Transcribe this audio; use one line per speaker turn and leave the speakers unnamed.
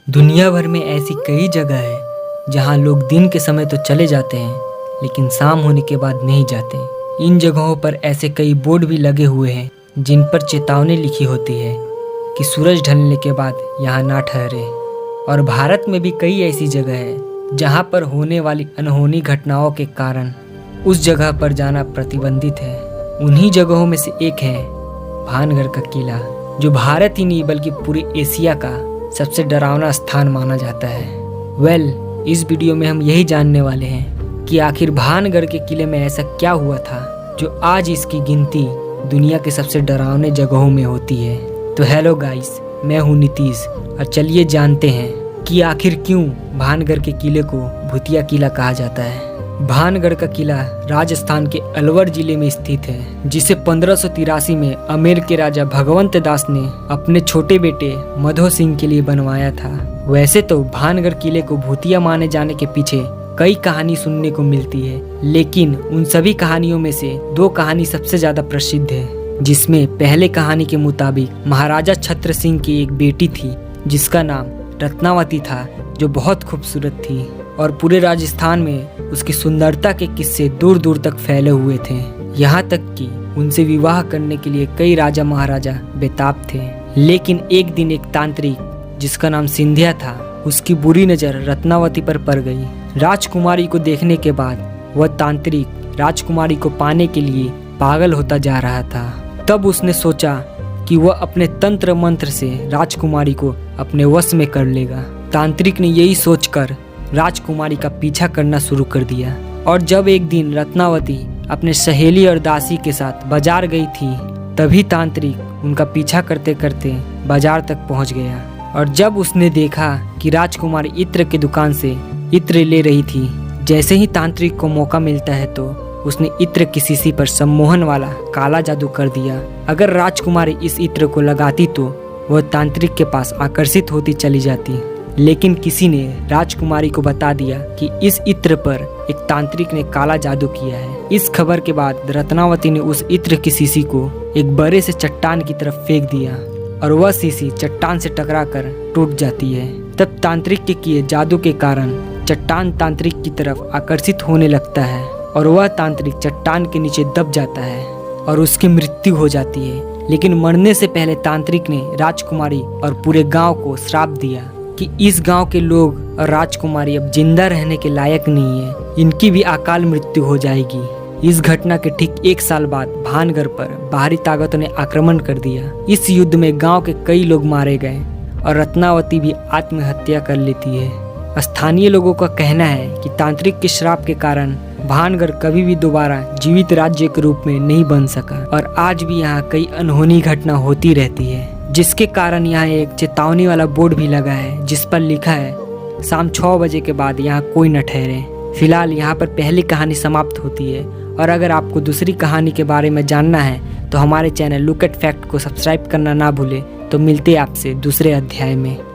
दुनिया भर में ऐसी कई जगह है जहां लोग दिन के समय तो चले जाते हैं लेकिन शाम होने के बाद नहीं जाते। इन जगहों पर ऐसे कई बोर्ड भी लगे हुए हैं जिन पर चेतावनी लिखी होती है कि सूरज ढलने के बाद यहाँ ना ठहरे। और भारत में भी कई ऐसी जगह है जहाँ पर होने वाली अनहोनी घटनाओं के कारण उस जगह पर जाना प्रतिबंधित है। उन्हीं जगहों में से एक है भानगढ़ का किला, जो भारत ही नहीं बल्कि पूरे एशिया का सबसे डरावना स्थान माना जाता है। इस वीडियो में हम यही जानने वाले हैं कि आखिर भानगढ़ के किले में ऐसा क्या हुआ था जो आज इसकी गिनती दुनिया के सबसे डरावने जगहों में होती है। तो हेलो गाइस, मैं हूँ नीतीश और चलिए जानते हैं कि आखिर क्यों भानगढ़ के किले को भूतिया किला कहा जाता है। भानगढ़ का किला राजस्थान के अलवर जिले में स्थित है, जिसे 1583 में अमेर के राजा भगवंत दास ने अपने छोटे बेटे मधो सिंह के लिए बनवाया था। वैसे तो भानगढ़ किले को भूतिया माने जाने के पीछे कई कहानी सुनने को मिलती है, लेकिन उन सभी कहानियों में से दो कहानी सबसे ज्यादा प्रसिद्ध है, जिसमें पहले कहानी के मुताबिक महाराजा छत्र सिंह की एक बेटी थी जिसका नाम रत्नावती था, जो बहुत खूबसूरत थी और पूरे राजस्थान में उसकी सुंदरता के किस्से दूर दूर तक फैले हुए थे। यहाँ तक कि उनसे विवाह करने के लिए कई राजा महाराजा बेताब थे। लेकिन एक दिन एक तांत्रिक जिसका नाम सिंधिया था, उसकी बुरी नज़र रत्नावती पर पड़ गई। राजकुमारी को देखने के बाद वह तांत्रिक राजकुमारी को पाने के लिए पागल होता जा रहा था। तब उसने सोचा कि वह अपने तंत्र मंत्र से राजकुमारी को अपने वश में कर लेगा। तांत्रिक ने यही सोचकर राजकुमारी का पीछा करना शुरू कर दिया। और जब एक दिन रत्नावती अपने सहेली और दासी के साथ बाजार गई थी, तभी तांत्रिक उनका पीछा करते करते बाजार तक पहुंच गया। और जब उसने देखा कि राजकुमारी इत्र की दुकान से इत्र ले रही थी, जैसे ही तांत्रिक को मौका मिलता है तो उसने इत्र की शीशी पर सम्मोहन वाला काला जादू कर दिया। अगर राजकुमारी इस इत्र को लगाती तो वह तांत्रिक के पास आकर्षित होती चली जाती। लेकिन किसी ने राजकुमारी को बता दिया कि इस इत्र पर एक तांत्रिक ने काला जादू किया है। इस खबर के बाद रत्नावती ने उस इत्र की शीशी को एक बड़े से चट्टान की तरफ फेंक दिया और वह शीशी चट्टान से टकराकर टूट जाती है। तब तांत्रिक के किए जादू के कारण चट्टान तांत्रिक की तरफ आकर्षित होने लगता है और वह तांत्रिक चट्टान के नीचे दब जाता है और उसकी मृत्यु हो जाती है। लेकिन मरने से पहले तांत्रिक ने राजकुमारी और पूरे गाँव को श्राप दिया कि इस गांव के लोग और राजकुमारी अब जिंदा रहने के लायक नहीं है, इनकी भी अकाल मृत्यु हो जाएगी। इस घटना के ठीक एक साल बाद भानगढ़ पर बाहरी ताकतों ने आक्रमण कर दिया। इस युद्ध में गांव के कई लोग मारे गए और रत्नावती भी आत्महत्या कर लेती है। स्थानीय लोगों का कहना है कि तांत्रिक के श्राप के कारण भानगढ़ कभी भी दोबारा जीवित राज्य के रूप में नहीं बन सका और आज भी यहाँ कई अनहोनी घटना होती रहती है, जिसके कारण यहाँ एक चेतावनी वाला बोर्ड भी लगा है जिस पर लिखा है शाम 6 बजे के बाद यहाँ कोई न ठहरे। फिलहाल यहाँ पर पहली कहानी समाप्त होती है और अगर आपको दूसरी कहानी के बारे में जानना है तो हमारे चैनल लुक एट फैक्ट को सब्सक्राइब करना ना भूले। तो मिलते हैं आपसे दूसरे अध्याय में।